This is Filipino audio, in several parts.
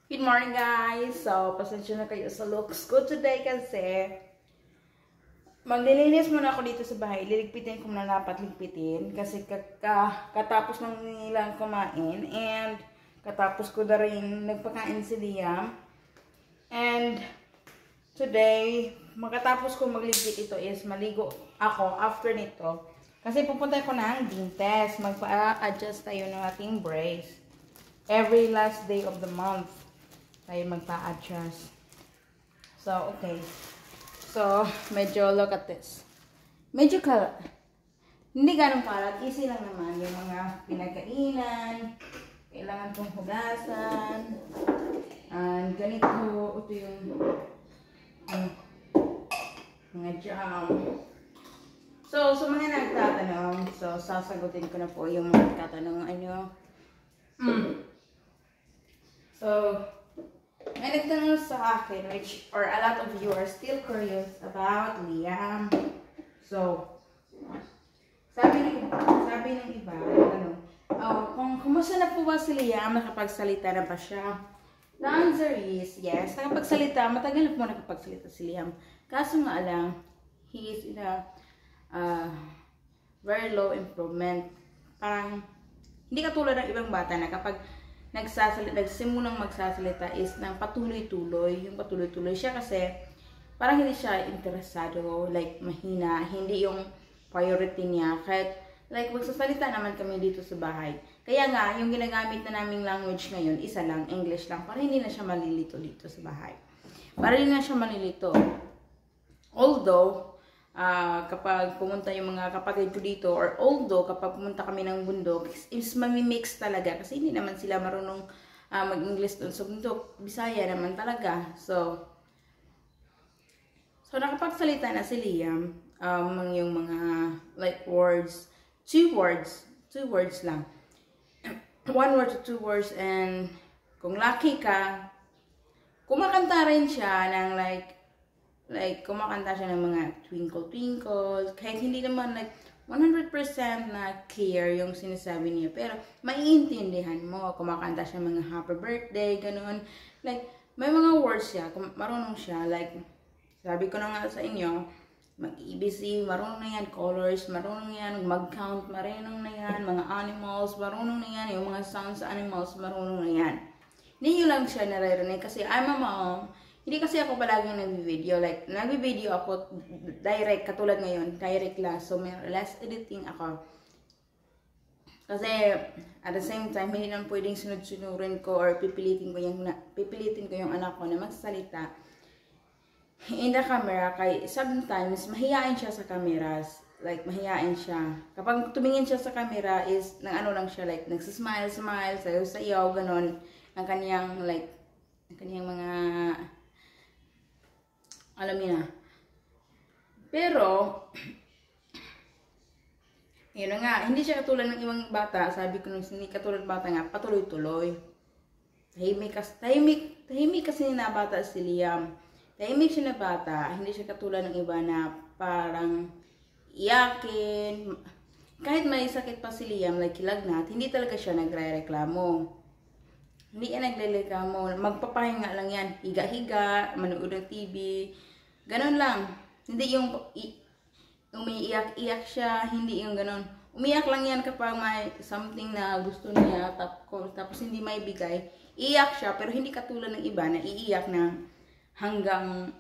Good morning guys! So, pasensya na kayo sa looks ko today kasi maglilinis muna ako dito sa bahay. Liligpitin ko muna dapat ligpitin kasi katapos nang nilang kumain and katapos ko na rin nagpakain si Liam. And today, makatapos ko magligpit ito is maligo ako after nito. Kasi pupunta ko ng dentist. Magpa-adjust tayo ng ating brace. Every last day of the month tayo magpa-adjust. So, okay. So, medyo look at this. Medyo kalat. Hindi ganun kalat. Easy lang naman. Yung mga pinagkainan. Kailangan kong hugasan. And ganito. Ito yung mga jam. So, sa mga nagtatanong, so, sasagutin ko na po yung mga nagtatanong. So, may nagtanong sa akin, which, or a lot of you are still curious about Liam. So, sabi ng iba, kung kumusta na po ba si Liam, nakapagsalita na ba siya? The answer is yes. Nakapagsalita, matagal na po nakapagsalita si Liam. Kaso nga lang, he is in a very low improvement. Parang, hindi katulad ng ibang bata na kapag nagsimulang magsasalita is nang patuloy-tuloy. Yung patuloy-tuloy siya kasi parang hindi siya interesado, like mahina, hindi yung priority niya. Kahit like magsasalita naman kami dito sa bahay. Kaya nga, yung ginagamit na naming language ngayon, isa lang, English lang, para hindi na siya malilito dito sa bahay. Para hindi na siya malilito. Although, kapag pumunta yung mga kapatid ko dito, or although kapag pumunta kami ng bundok, is mamimix talaga kasi hindi naman sila marunong mag-English doon. So, bundok, Bisaya naman talaga. So nakapagsalita na si Liam, yung mga like words, two words lang. 1 word to 2 words, and kung lucky ka, kumakanta rin siya ng like kumakanta siya ng mga twinkle twinkle, kahit hindi naman like 100% na clear yung sinasabi niya, pero maiintindihan mo. Kumakanta siya mga happy birthday, ganun. Like may mga words siya, marunong siya, like sabi ko na nga sa inyo, mag-ABC, marunong na yan, colors, marunong yan, mag-count, marunong na yan, mga animals, marunong na yan, yung mga sounds sa animals, marunong na yan. Hindi yun lang siya naririnig kasi I'm a mom. Hindi kasi ako palagi nag-video. Like, nag-video ako direct, katulad ngayon, direct lang. So, may less editing ako. Kasi, at the same time, hindi naman pwedeng sunod-sunurin ko or pipilitin ko yung anak ko na magsalita in the camera. Kaya sometimes, mahihain siya sa cameras. Like, mahihain siya. Kapag tumingin siya sa camera is, lang siya, like, nagsasmile, sayaw, ganon. Ang kaniyang, like, ang kaniyang mga alam niya na. Pero, yun na nga, hindi siya katulad ng ibang bata. Sabi ko nung hindi katulad ng bata nga, patuloy-tuloy. Tahimik kasi na bata si Liam. Tahimik siya na bata, hindi siya katulad ng iba na parang iyakin. Kahit may sakit pa si Liam, like kilagnat, hindi talaga siya nagre-reklamo. Hindi yan nagre-reklamo. Magpapahinga lang yan. Higa-higa, manood ng TV. Ganon lang. Hindi yung umiiyak-iyak siya. Hindi yung ganon. Umiyak lang yan kapag may something na gusto niya. Tapos hindi may bigay. Iiyak siya. Pero hindi katulad ng iba na iiyak na hanggang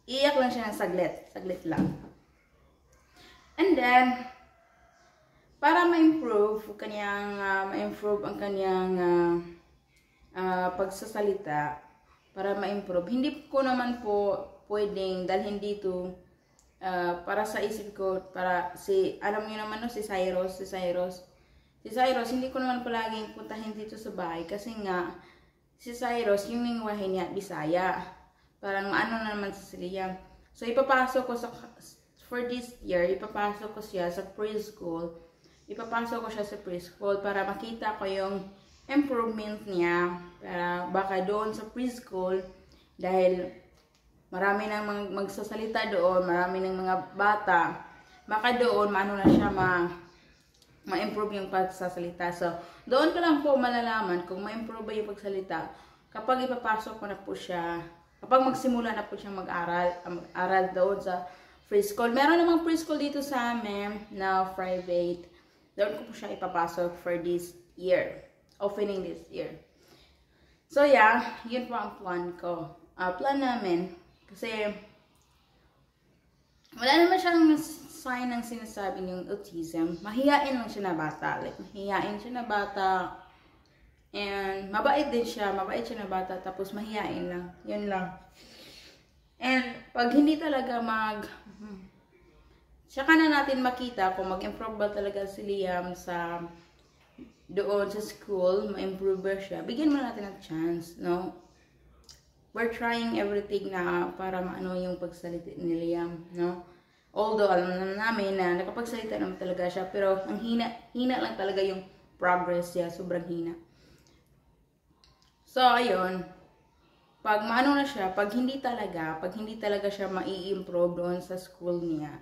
iiyak lang siya ng saglit. Saglit lang. And then, para ma-improve ang kanyang pagsasalita, para ma-improve, hindi ko naman po pwedeng dalhin dito para sa isip ko, alam niyo naman si Cyrus, hindi ko naman palaging puntahin dito sa bahay kasi nga, si Cyrus, yung lingwahe niya, Bisaya. Parang naman sa Liam. So, ipapasok ko for this year, ipapasok ko siya sa preschool. Para makita ko yung improvement niya. Para baka doon sa preschool, dahil marami nang magsasalita doon, marami ng mga bata, baka doon na siya ma-improve yung pagsasalita. So, doon ko lang po malalaman kung ma-improve ba yung pagsalita kapag ipapasok ko na po siya, kapag magsimula na po siya mag-aral doon sa preschool. Meron namang preschool dito sa amin na private. Doon ko po siya ipapasok for this year. Opening this year. So yeah, yun po ang plan ko. Plan namin. Kasi wala naman siyang sign ng sinasabi niyong autism. Mahihain lang siya na bata. Like, mahihain siya na bata. And mabait din siya. Mabait siya na bata. Tapos mahihain lang. Yun lang. And pag hindi talaga tsaka na natin makita kung mag-improve ba talaga si Liam sa doon sa school, ma-improve ba siya, bigyan mo natin ng chance, no? We're trying everything na para maano yung pagsalita ni Liam, no? Although alam namin na nakapagsalita naman talaga siya, pero ang hina lang talaga yung progress niya, sobrang hina. So, ayun. Pag maano na siya, pag hindi talaga siya mai-improve doon sa school niya,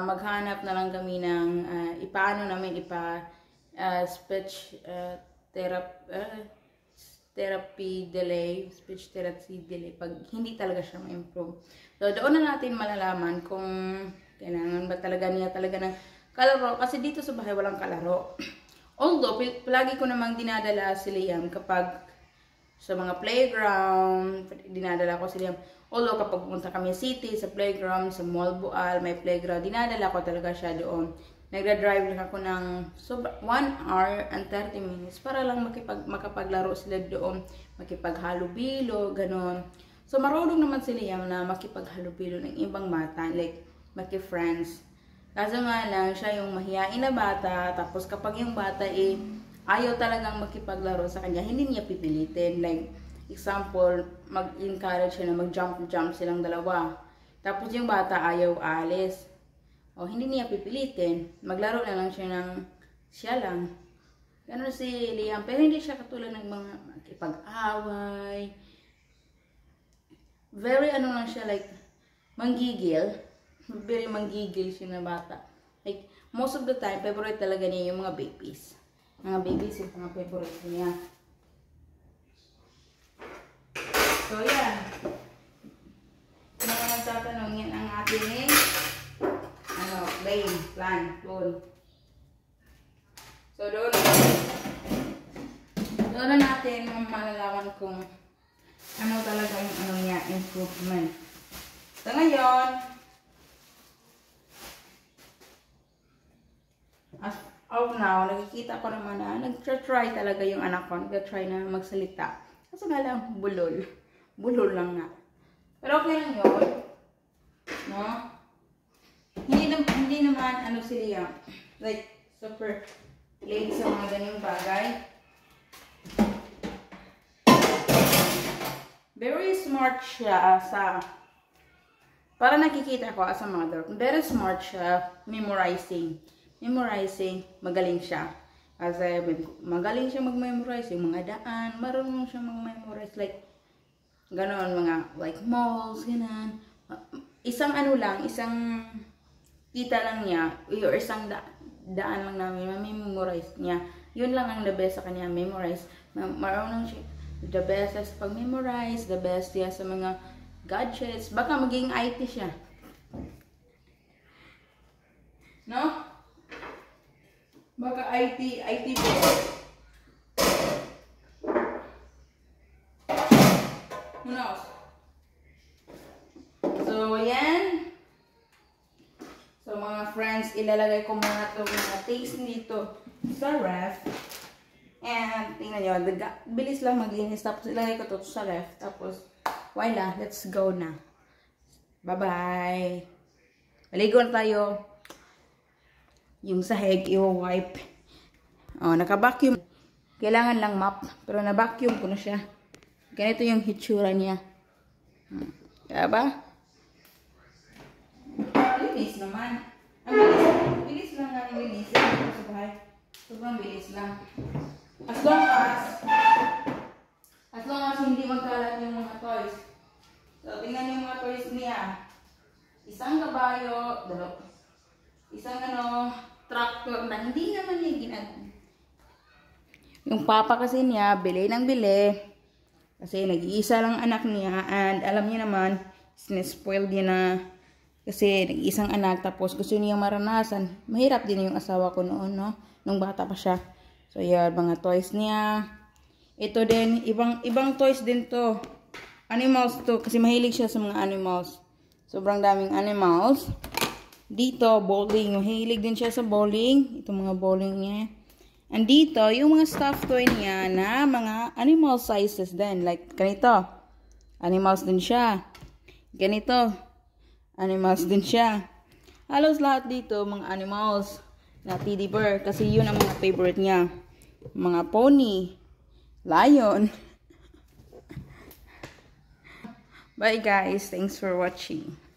maghanap na lang kami ng speech therapy delay, speech therapy delay, pag hindi talaga siya ma-improve. So, doon na natin malalaman kung kailangan ba talaga niya ng kalaro. Kasi dito sa bahay walang kalaro. Although, palagi ko namang dinadala si Liam kapag sa mga playground, dinadala ko si Liam. Although kapag pumunta kami city, sa playground, sa Mall Bual, may playground, dinadala ko talaga siya doon. Nagda-drive lang ako ng 1 hour and 30 minutes para lang makapaglaro sila doon, makipaghalubilo, ganon. So marunong naman si Liam na makipaghalubilo ng ibang bata, like maki-friends. Kaso nga lang, siya yung mahihain na bata, tapos kapag yung bata ayaw talagang makipaglaro sa kanya, hindi niya pipilitin. Like, example, mag-encourage siya na mag-jump silang dalawa. Tapos yung bata ayaw alis. O, hindi niya pipilitin. Maglaro na lang siya lang. Ganun si Liam. Pero hindi siya katulad ng mga makipag-away. Very lang siya, like, manggigil. Very manggigil siya na bata. Like, most of the time, favorite talaga niya yung mga babies. Mga babies yung mga favorite niya. So, yan. Kung mga nagtatanong, yan ang ating plan. So, doon na natin malalaman kung ano talaga yung niya, improvement. So, ngayon, as of now, nakikita ko naman na nag-try talaga yung anak ko. Nag-try na magsalita. Kasi nga lang, bulol. Bulol lang nga. Pero okay lang yun. No? Hindi naman, si Liam, like, super late sa mga ganyang bagay. Very smart siya para nakikita ko as a mother, very smart siya memorizing. Magaling siya. Kasi magaling siya mag-memorize yung mga daan, marunong siya mag-memorize, like, ganon, mga, like, malls, ganon. Isang kita lang niya, or isang daan lang namin, mamemorize niya. Yun lang ang the best sa kanya, memorize. Marunong siya, the best sa pag-memorize, the best siya sa mga gadgets. Baka maging IT siya. No? Baka IT po. Who knows? So, yan. So, mga friends, ilalagay ko muna ito mga things dito sa ref. And, tingnan nyo, bilis lang maglinis. Tapos, ilagay ko ito sa ref. Tapos, voila, let's go na. Bye-bye. Maligo na tayo. Yung sahig, i-wipe. Oh, naka-vacuum. Kailangan lang mop. Pero na-vacuum ko na siya. Ganito yung hitsura niya. Kaya ba? Bilis naman. Ang bilis lang namin linis. Sa bahay. Sobrang bilis lang. As long as hindi magkalat yung mga toys. So, tingnan yung mga toys niya. Isang kabayo, isang tractor na hindi naman niya ginagawa. Yung papa kasi niya, bili ng bili. Kasi nag-iisa lang anak niya. And alam niya naman, sinespoil niya na. Kasi nag-iisang anak. Tapos gusto niya maranasan. Mahirap din yung asawa ko noon, no? Nung bata pa siya. So, yan, mga toys niya. Ito din, ibang toys din to. Animals to. Kasi mahilig siya sa mga animals. Sobrang daming animals. Dito, bowling. Mahilig din siya sa bowling. Ito mga bowling niya. And dito, yung mga stuffed toy niya na mga animal sizes din. Like, ganito. Animals din siya. Ganito. Animals din siya. Halos lahat dito, mga animals na teddy bear. Kasi yun ang mga favorite niya. Mga pony. Lion. Bye guys. Thanks for watching.